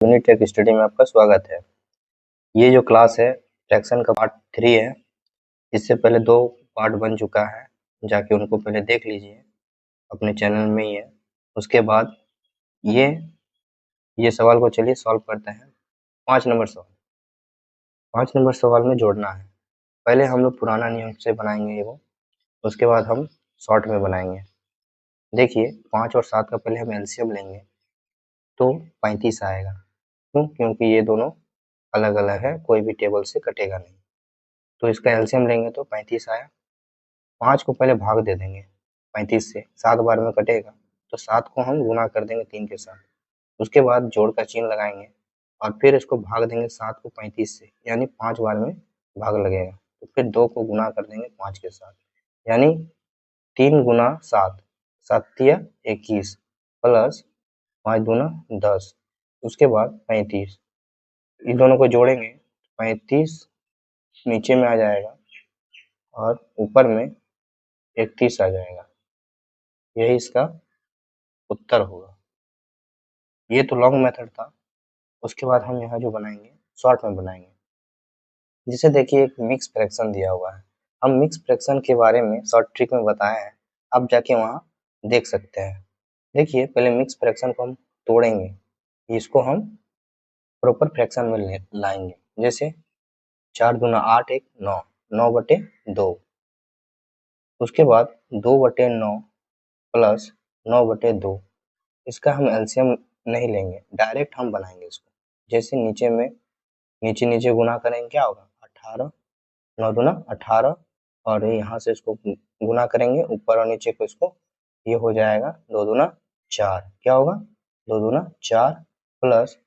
Unit tech study में आपका स्वागत है। ये जो क्लास है फ्रैक्शन का पार्ट 3 है। इससे पहले 2 पार्ट बन चुका है, जाके उनको पहले देख लीजिए, अपने चैनल में ही है। उसके बाद ये सवाल को चलिए सॉल्व करते हैं। 5 नंबर सवाल में जोड़ना है। पहले हम लोग पुराना नियम से बनाएंगे वो, उसके बाद हम शॉर्ट में बनाएंगे। देखिए 5 और 7 का पहले हम एलसीएम लेंगे तो 35 आएगा। क्यों? क्योंकि ये दोनों अलग अलग है, कोई भी टेबल से कटेगा नहीं। तो इसका एलसीएम लेंगे तो 35 आया। 5 को पहले भाग दे देंगे 35 से, 7 बार में कटेगा तो 7 को हम गुना कर देंगे 3 के साथ। उसके बाद जोड़ का चिन्ह लगाएंगे और फिर इसको भाग देंगे 7 को 35 से, यानी 5 बार में भाग लगेगा। तो फिर 2 को गुना कर देंगे 5 के साथ, यानी 3 गुना 7, 7 या 21 प्लस 5 दूना 10, उसके बाद 35। इन दोनों को जोड़ेंगे 35 नीचे में आ जाएगा और ऊपर में 31 आ जाएगा। यही इसका उत्तर होगा। ये तो लॉन्ग मेथड था। उसके बाद हम यहाँ जो बनाएंगे शॉर्ट में बनाएंगे, जिसे देखिए एक मिक्स फ्रैक्शन दिया हुआ है। हम मिक्स फ्रैक्शन के बारे में शॉर्ट ट्रिक में बताए हैं, आप जाके वहाँ देख सकते हैं। देखिए पहले मिक्स फ्रैक्शन को हम तोड़ेंगे, इसको हम प्रॉपर फ्रैक्शन में लाएंगे। जैसे 4 दूना 8 एक 9, 9/2। उसके बाद 2/9 प्लस 9/2। इसका हम एलसीएम नहीं लेंगे, डायरेक्ट हम बनाएंगे इसको। जैसे नीचे गुना करेंगे, क्या होगा 18, 9 दूना 18, और यहाँ से इसको गुना करेंगे ऊपर और नीचे को, इसको ये हो जाएगा 2 दूना 4। क्या होगा 2 दूना 4 प्लस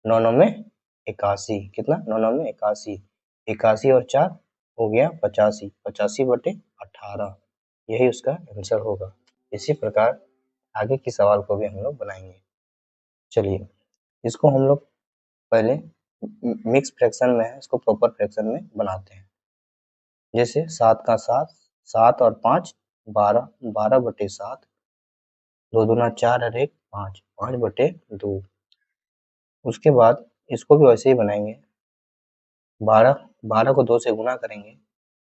9 9 में 81। कितना 9 9 में 81, 81 और 4 हो गया 85, 85/18। यही उसका आंसर होगा। इसी प्रकार आगे के सवाल को भी हम लोग बनाएंगे। चलिए इसको हम लोग पहले मिक्स फ्रैक्शन में है, इसको प्रॉपर फ्रैक्शन में बनाते हैं। जैसे 7 का 7, 7 और 5 12, 12/7, 2 दूना 4 और 1 5, 5/2। उसके बाद इसको भी वैसे ही बनाएंगे। 12 को 2 से गुना करेंगे,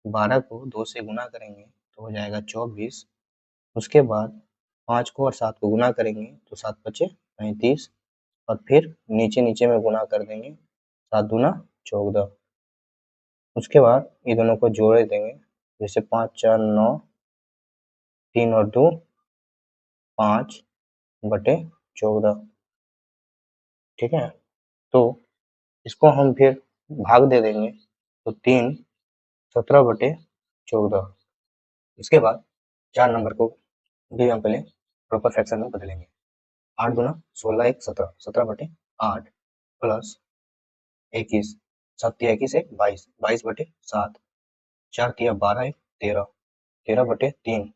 12 को 2 से गुना करेंगे तो हो जाएगा 24। उसके बाद 5 को और 7 को गुना करेंगे तो 7 5 35, और फिर नीचे में गुना कर देंगे, 7 दूना 14। उसके बाद ये दोनों को जोड़ देंगे, जैसे 5 4 9, 3 और 2 5/14। ठीक है, तो इसको हम फिर भाग दे देंगे तो 3 17/14। इसके बाद 4 नंबर को भी हम पहले प्रॉपर फ्रैक्शन में बदलेंगे। 8 दूना 16 1 17, 17/8 प्लस 21, 7 या 21 1 22, 22/7, 4 तिया 12 1 13, 13/3।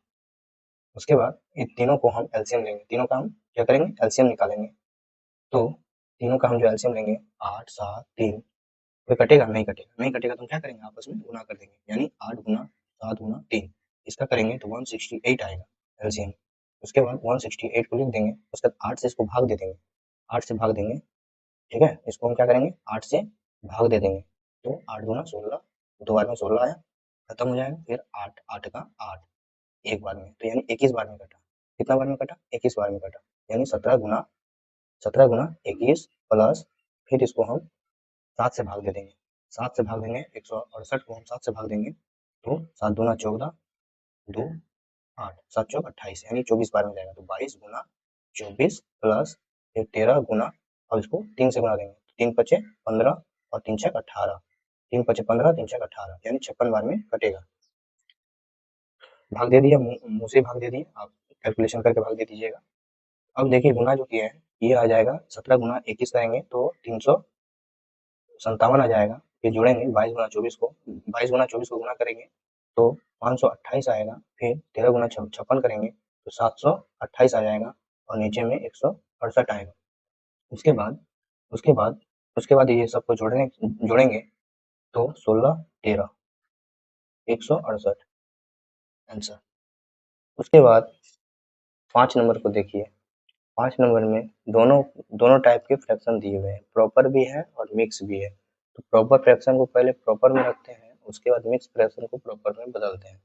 उसके बाद इन तीनों को हम एलसीएम लेंगे। तीनों का हम क्या करेंगे, एलसीएम निकालेंगे। तो तीनों का हम जो एलसीएम लेंगे 8 7 3, कोई कटेगा नहीं कटेगा तो हम क्या करेंगे, आपस में गुना कर देंगे, यानी 8 गुना 7 गुना 3, इसका करेंगे तो 168 आएगा एलसीएम। उसके बाद 168 को लिख देंगे, उसके बाद 8 से इसको भाग दे देंगे, 8 से भाग देंगे। ठीक है, इसको हम क्या करेंगे 8 से भाग दे देंगे, तो 8 दूना 16, 2 बार में 16 आया, खत्म हो जाएगा। फिर 8 8 का 8 एक बार में, तो यानी 21 बार में कटा। कितना बार में कटा, 21 बार में कटा, यानी 17 गुना 21 प्लस, फिर इसको हम 7 से भाग दे देंगे, 7 से भाग देंगे 168 को हम 7 से भाग देंगे तो 7 दूना 14, 2 8, 7 चौक 28, यानी 24 बार में जाएगा। तो 22 गुना 24 प्लस फिर 13 गुना, अब इसको 3 से गुना देंगे, 3 5 15 और 3 6 18, 3 5 15, 3 6 18, यानी 56 बार में कटेगा। भाग दे दिया, मुंह से भाग दे दिए, आप कैलकुलेशन करके भाग दे दीजिएगा। अब देखिए गुना जो किया है ये आ जाएगा, 17 गुना 21 करेंगे तो 357 आ जाएगा। फिर जोड़ेंगे 22 गुना 24 को, 22 गुना 24 को गुना करेंगे तो 528 आएगा। फिर 13 गुना 56 करेंगे तो 728 आ जाएगा, और नीचे में 168 आएगा। उसके बाद ये सबको जोड़ेंगे तो 16 13 168 आंसर। उसके बाद 5 नंबर को देखिए, 5 नंबर में दोनों टाइप के फ्रैक्शन दिए हुए हैं, प्रॉपर भी है और मिक्स भी है। तो प्रॉपर फ्रैक्शन को पहले प्रॉपर में रखते हैं, उसके बाद मिक्स फ्रैक्शन को प्रॉपर में बदलते हैं।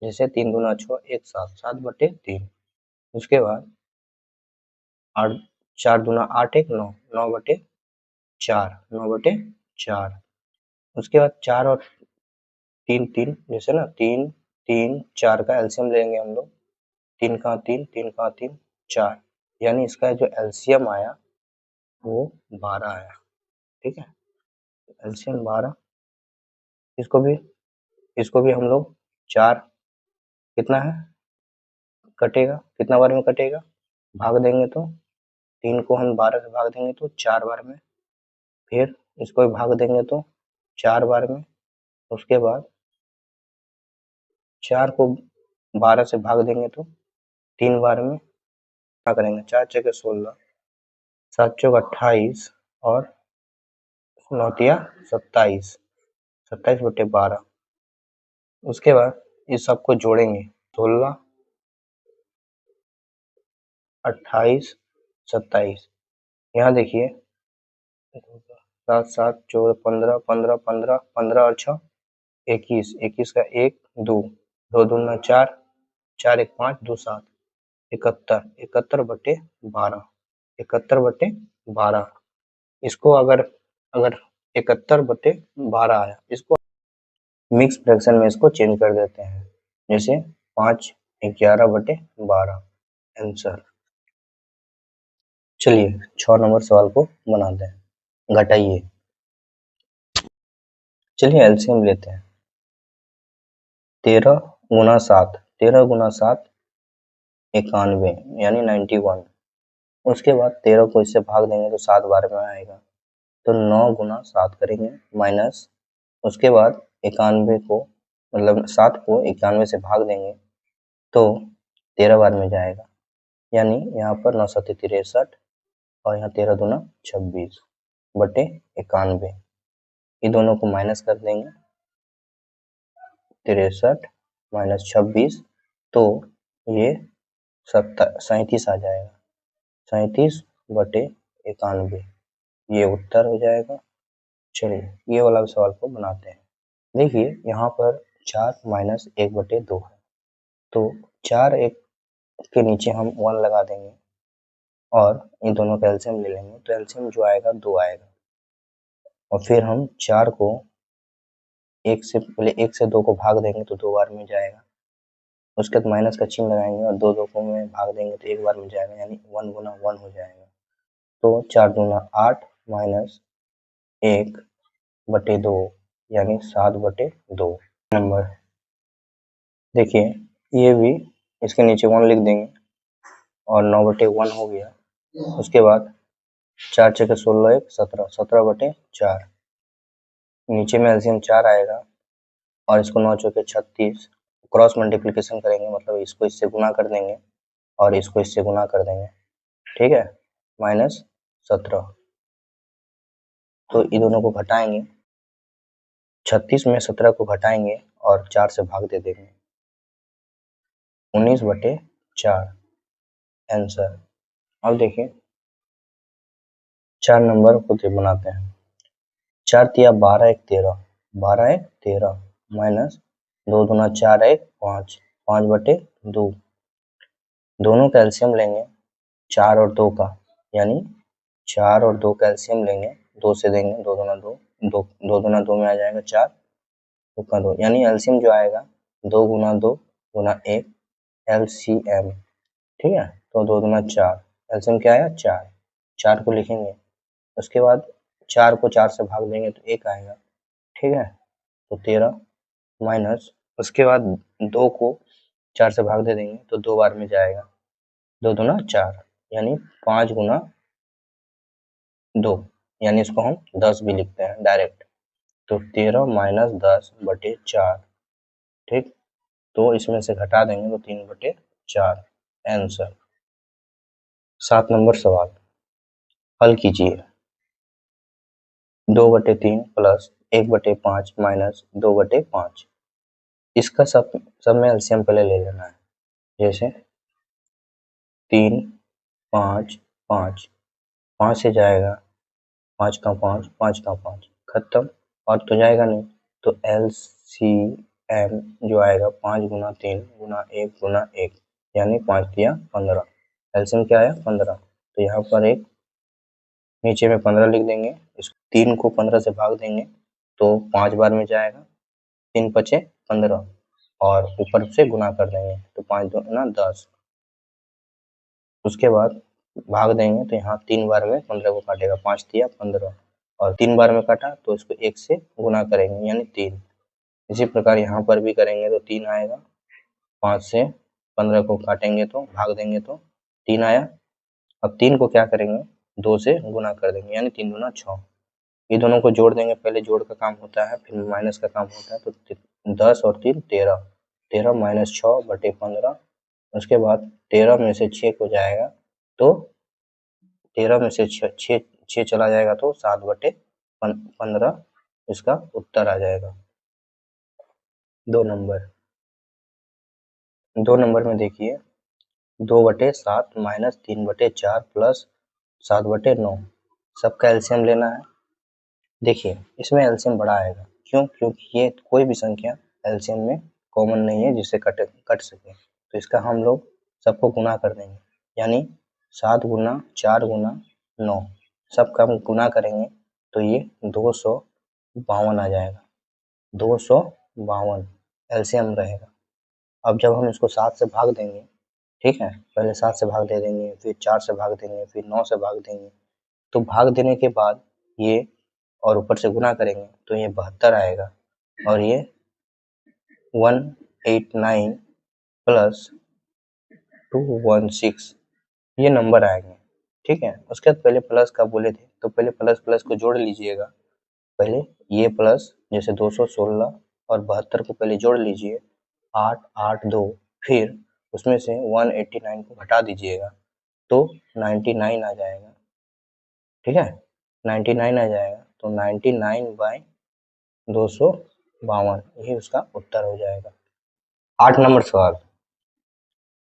जैसे 3 दूना 6 1 7 7/3। उसके बाद 8 4 दूना 8 1 9 9/4 9/4। उसके बाद 4 और 3 3, जैसे ना 3 3 4 का एलसीएम लेंगे हम लोग। 3 का 3 3 का 3 4, यानी इसका जो एलसीएम आया वो 12 आया। ठीक है, एलसीएम 12। इसको भी हम लोग 4 कितना है कटेगा, कितना बार में कटेगा, भाग देंगे तो 3 को हम 12 से भाग देंगे तो 4 बार में, फिर इसको भी भाग देंगे तो 4 बार में। उसके बाद 4 को 12 से भाग देंगे तो 3 बार में। क्या करेंगे, 4 छक्के 16, 7 चौक 28 और 9 तिया 27, 27/12। उसके बाद इस सबको जोड़ेंगे, 16 28 27। यहाँ देखिए 7 7 14 15 15 15 15 और 6 21, 21 का 1 2 2 दूना 4 4 1 5 2 7 71, 71/12, 71/12। इसको अगर अगर 71/12 आया, इसको मिक्स फ्रैक्शन में इसको चेंज कर देते हैं, जैसे 5 11/12 आंसर। चलिए 6 नंबर सवाल को बनाते हैं, घटाइए। चलिए एलसीएम लेते हैं। 13 गुना 7, 13 गुना 7 91, यानी 91। उसके बाद 13 को इससे भाग देंगे तो 7 बार में आएगा, तो 9 गुना 7 करेंगे माइनस। उसके बाद 91 को, मतलब 7 को 91 से भाग देंगे तो 13 बार में जाएगा, यानी यहाँ पर 9 7 63 और यहाँ 13 दूना 26/91। ये दोनों को माइनस कर देंगे, 63 माइनस 26, तो ये 37 आ जाएगा, 37/91। ये उत्तर हो जाएगा। चलिए ये वाला सवाल को बनाते हैं। देखिए यहाँ पर 4 माइनस 1/2 है, तो 4 1 के नीचे हम 1 लगा देंगे और इन दोनों का एलसीएम ले लेंगे, तो एलसीएम जो आएगा 2 आएगा। और फिर हम 4 को 1 से पहले 1 से 2 को भाग देंगे तो 2 बार में जाएगा। उसके बाद माइनस का चिन्ह लगाएंगे और 2 को में भाग देंगे तो 1 बार में जाएगा, यानी 1 गुना 1 हो जाएगा। तो 4 दूना 8 माइनस 1/2, यानी 7/2 नंबर। देखिए ये भी इसके नीचे 1 लिख देंगे और 9/1 हो गया। उसके बाद 4 छक्के 16 1 17, 17/4। नीचे में एलसीएम 4 आएगा और इसको 9 चौके 36, क्रॉस मल्टीप्लिकेशन करेंगे, मतलब इसको इससे गुना कर देंगे और इसको इससे गुना कर देंगे। ठीक है, माइनस 17। तो इन दोनों को घटाएंगे, 36 में 17 को घटाएंगे और 4 से भाग दे देंगे, 19/4 आंसर। अब देखिए 4 नंबर को बनाते हैं। 4 तिया 12 1 13, 12 1 13 माइनस 2 दूना 4 1 5, 5/2। दोनों का एलसीएम लेंगे 4 और 2 का, यानी 4 और 2 का एलसीएम लेंगे, 2 से देंगे, 2 दूना 2, 2 दूना 2 में आ जाएगा 4, 2 का 2, यानी एलसीएम जो आएगा 2 गुना 2 गुना 1 एलसीएम। ठीक है, तो 2 दूना 4, एलसीएम क्या आया 4, 4 को लिखेंगे। उसके बाद 4 को 4 से भाग देंगे तो 1 आएगा। ठीक है, तो 13 माइनस, उसके बाद 2 को 4 से भाग दे देंगे तो 2 बार में जाएगा, 2 दूना 4, यानी 5 गुना 2, यानी इसको हम 10 भी लिखते हैं डायरेक्ट। तो 13 माइनस 10/4। ठीक, तो इसमें से घटा देंगे तो 3/4 आंसर। 7 नंबर सवाल हल कीजिए। 2/3 प्लस 1/5 माइनस 2/5। इसका सब में एलसीएम पहले ले लेना है, जैसे 3 5 5 5 से जाएगा, 5 का 5 5 का 5 खत्म, और तो जाएगा नहीं, तो LCM जो आएगा 5 गुना 3 गुना 1 गुना 1 यानी 5 दिया 15। LCM क्या आया 15, तो यहाँ पर एक नीचे में 15 लिख देंगे, इस 3 को 15 से भाग देंगे तो 5 बार में जाएगा, 3 पचे 15 और ऊपर से गुना कर देंगे तो 5 दूना 10। उसके बाद भाग देंगे तो यहाँ 3 बार में 15 को काटेगा, 5 दिया 15 और 3 बार में काटा तो इसको 1 से गुना करेंगे यानी 3। इसी प्रकार यहाँ पर भी करेंगे तो 3 आएगा, 5 से 15 को काटेंगे तो भाग देंगे तो 3 आया। अब 3 को क्या करेंगे 2 से गुना कर देंगे यानी 3 दूना 6। ये दोनों को जोड़ देंगे, पहले जोड़ का काम होता है फिर माइनस का काम होता है, तो 10 और 3 13, 13 माइनस 6 बटे 15। उसके बाद 13 में से 6 को जाएगा तो 13 में से 6 चला जाएगा तो 7 बटे 15 इसका उत्तर आ जाएगा। 2 नंबर में देखिए 2 बटे 7 माइनस 3 बटे 4 प्लस 7 बटे 9, सबका एलसीएम लेना है। देखिए इसमें एलसीएम बड़ा आएगा, क्यों? क्योंकि ये कोई भी संख्या एलसीएम में कॉमन नहीं है जिससे कट सके, तो इसका हम लोग सबको गुना कर देंगे यानी 7 गुना 4 गुना 9 सबका हम गुना करेंगे तो ये 252 आ जाएगा, 252 एलसीएम रहेगा। अब जब हम इसको 7 से भाग देंगे, ठीक है, पहले 7 से भाग दे देंगे, फिर 4 से भाग देंगे, फिर 9 से भाग देंगे, तो भाग देने के बाद ये और ऊपर से गुना करेंगे तो ये 72 आएगा और ये 189 प्लस 216 ये नंबर आएंगे, ठीक है। उसके बाद पहले प्लस का बोले थे तो पहले प्लस प्लस को जोड़ लीजिएगा, पहले ये प्लस जैसे 216 और 72 को पहले जोड़ लीजिए 8 8 2, फिर उसमें से 189 को घटा दीजिएगा तो 99 आ जाएगा, ठीक है, 99 आ जाएगा तो 99/252 यही उसका उत्तर हो जाएगा। 8 नंबर सवाल,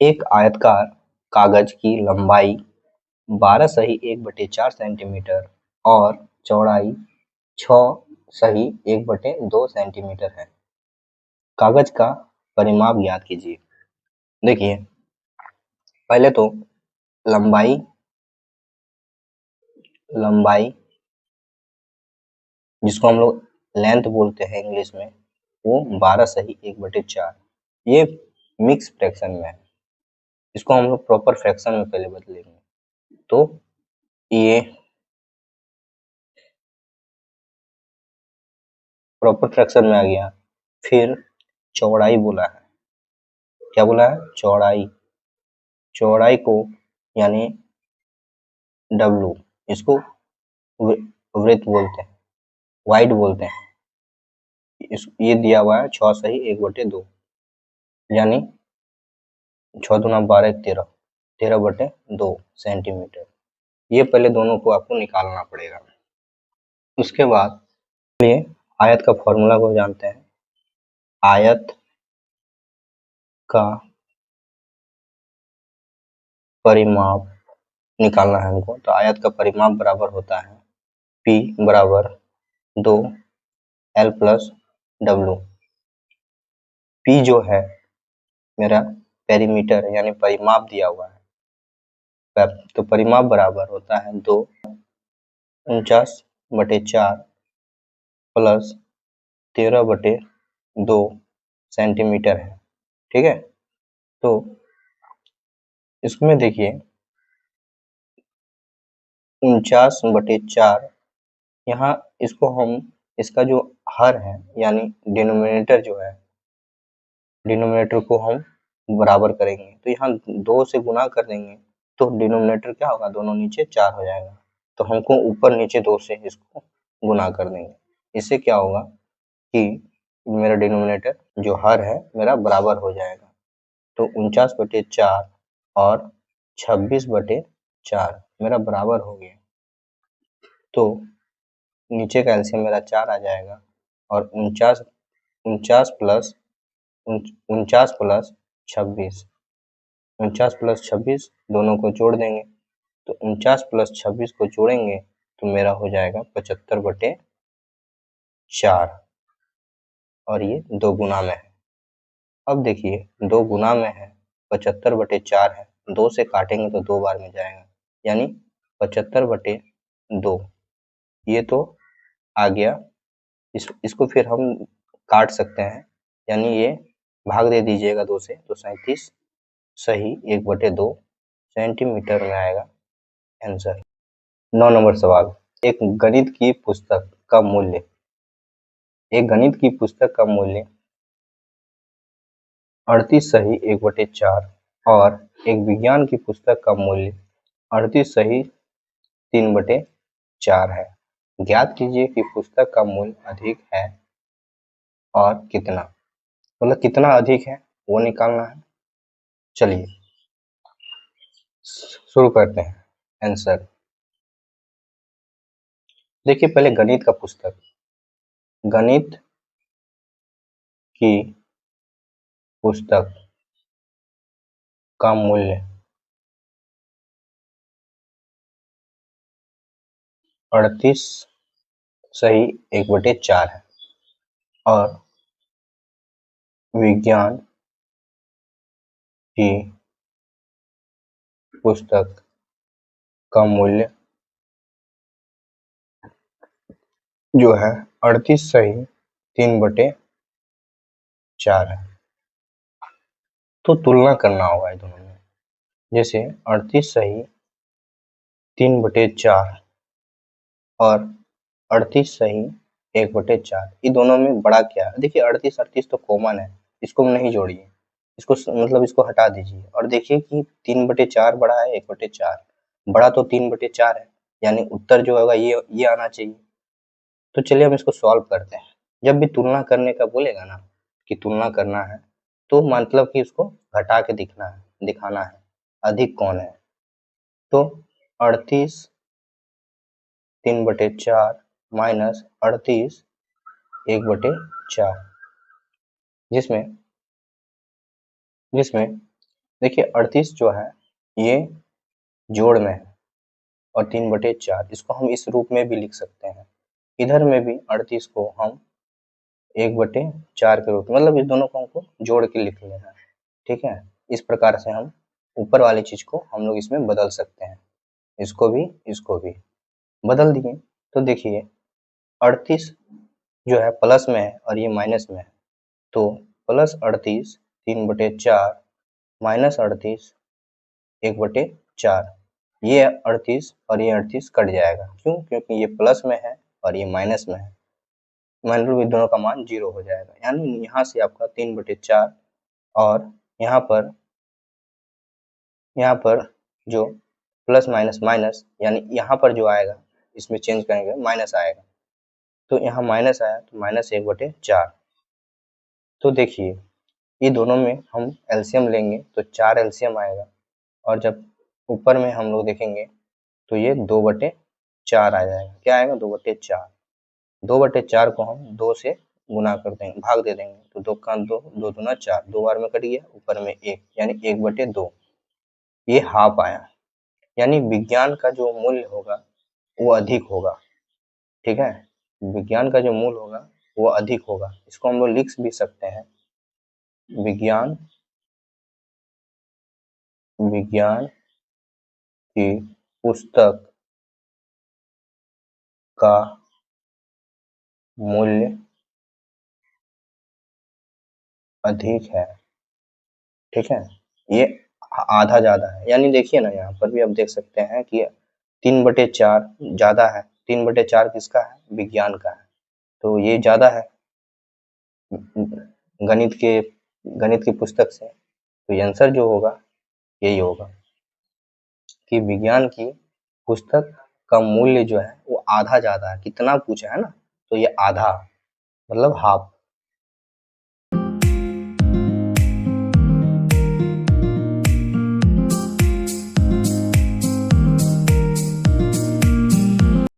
एक आयतकार कागज की लंबाई 12 सही 1/4 सेंटीमीटर और चौड़ाई 6 सही 1/2 सेंटीमीटर है, कागज का परिमाप ज्ञात कीजिए। देखिए पहले तो लंबाई जिसको हम लोग लेंथ बोलते हैं इंग्लिश में, वो 12 सही 1/4, ये मिक्स फ्रैक्शन में है, इसको हम लोग प्रॉपर फ्रैक्शन में पहले बदलेंगे तो ये प्रॉपर फ्रैक्शन में आ गया। फिर चौड़ाई बोला है, क्या बोला है? चौड़ाई को यानी W, इसको वृत्त बोलते हैं, वाइड बोलते हैं, ये दिया हुआ है 6 सही 1/2 यानी 6 दूना 12 13, 13/2 सेंटीमीटर। ये पहले दोनों को आपको निकालना पड़ेगा। उसके बाद चलिए आयत का फॉर्मूला को जानते हैं। आयत का परिमाप निकालना है हमको, तो आयत का परिमाप बराबर होता है P बराबर 2L + W। P जो है मेरा पेरीमीटर यानी परिमाप दिया हुआ है, तो परिमाप बराबर होता है 249/4 प्लस 13/2 सेंटीमीटर है, ठीक है। तो इसमें देखिए 49/4, यहाँ इसको हम इसका जो हर है यानी डिनोमिनेटर जो है, डिनोमिनेटर को हम बराबर करेंगे तो यहाँ 2 से गुना कर देंगे तो डिनोमिनेटर क्या होगा, दोनों नीचे 4 हो जाएगा, तो हमको ऊपर नीचे 2 से इसको गुना कर देंगे। इससे क्या होगा कि मेरा डिनोमिनेटर जो हर है मेरा बराबर हो जाएगा, तो 49/4 और 26/4 मेरा बराबर हो गया, तो नीचे का एलसीएम मेरा 4 आ जाएगा और 49 प्लस 26 दोनों को जोड़ देंगे तो 49 + 26 को जोड़ेंगे तो मेरा हो जाएगा 75/4 और ये 2 गुना में है। अब देखिए 2 गुना में है, 75/4 है, 2 से काटेंगे तो 2 बार में जाएगा, यानी 75/2 ये तो आ गया। इसको फिर हम काट सकते हैं, यानी ये भाग दे दीजिएगा 2 से तो 37 सही 1/2 सेंटीमीटर में आएगा आंसर। 9 नंबर सवाल, एक गणित की पुस्तक का मूल्य 38 सही 1/4 और एक विज्ञान की पुस्तक का मूल्य 38 सही 3/4 है। ज्ञात कीजिए कि पुस्तक का मूल्य अधिक है और कितना, मतलब कितना अधिक है वो निकालना है। चलिए शुरू करते हैं आंसर। देखिए पहले गणित का पुस्तक, गणित की पुस्तक का मूल्य 38 सही 1/4 है और विज्ञान की पुस्तक का मूल्य जो है 38 सही 3/4 है। तो तुलना करना होगा दोनों में, जैसे 38 सही 3/4 और 38 सही 1/4, ये दोनों में बड़ा क्या है? देखिए 38 तो कॉमन है, इसको नहीं जोड़िए, इसको मतलब इसको हटा दीजिए और देखिए कि 3/4 बड़ा है 1/4, बड़ा तो 3/4 है, यानी उत्तर जो होगा ये आना चाहिए। तो चलिए हम इसको सॉल्व करते हैं। जब भी तुलना करने का बोलेगा ना कि तुलना करना है तो मतलब कि उसको घटा के दिखाना है अधिक कौन है। तो 38 3/4 माइनस 38 1/4, जिसमें देखिए 38 जो है ये जोड़ में है और 3/4 इसको हम इस रूप में भी लिख सकते हैं। इधर में भी 38 को हम 1/4 के रूप में, मतलब इस दोनों को हमको जोड़ के लिख लेना है, ठीक है। इस प्रकार से हम ऊपर वाली चीज को हम लोग इसमें बदल सकते हैं, इसको भी बदल दिए। तो देखिए 38 जो है प्लस में है और ये माइनस में है, तो +38 3/4 माइनस 38 1/4, ये 38 और ये 38 कट जाएगा। क्यों? क्योंकि ये प्लस में है और ये माइनस में है, मान लो दोनों का मान 0 हो जाएगा, यानी यहाँ से आपका 3/4 और यहाँ पर जो प्लस माइनस माइनस, यानी यहाँ पर जो आएगा इसमें चेंज करेंगे माइनस आएगा, तो यहाँ माइनस आया तो -1/4। तो देखिए ये दोनों में हम एलसीएम लेंगे तो 4 एलसीएम आएगा और जब ऊपर में हम लोग देखेंगे तो ये 2/4 आ जाएगा। क्या आएगा? 2/4। 2/4 को हम 2 से गुना कर देंगे, भाग दे देंगे, तो 2 का 2, 2 दूना 4, 2 बार में कट गया, ऊपर में 1, यानी 1/2, ये हाफ आया। यानी विज्ञान का जो मूल्य होगा वो अधिक होगा, ठीक है। विज्ञान का जो मूल्य होगा वो अधिक होगा। इसको हम लोग लिख भी सकते हैं, विज्ञान की पुस्तक का मूल्य अधिक है, ठीक है। ये आधा ज्यादा है, यानी देखिए ना यहाँ पर भी आप देख सकते हैं कि 3/4 ज्यादा है। 3/4 किसका है? विज्ञान का है, तो ये ज्यादा है गणित की पुस्तक से। तो ये आंसर जो होगा यही होगा कि विज्ञान की पुस्तक का मूल्य जो है वो आधा ज्यादा है। कितना पूछा है ना, तो ये आधा मतलब हाफ।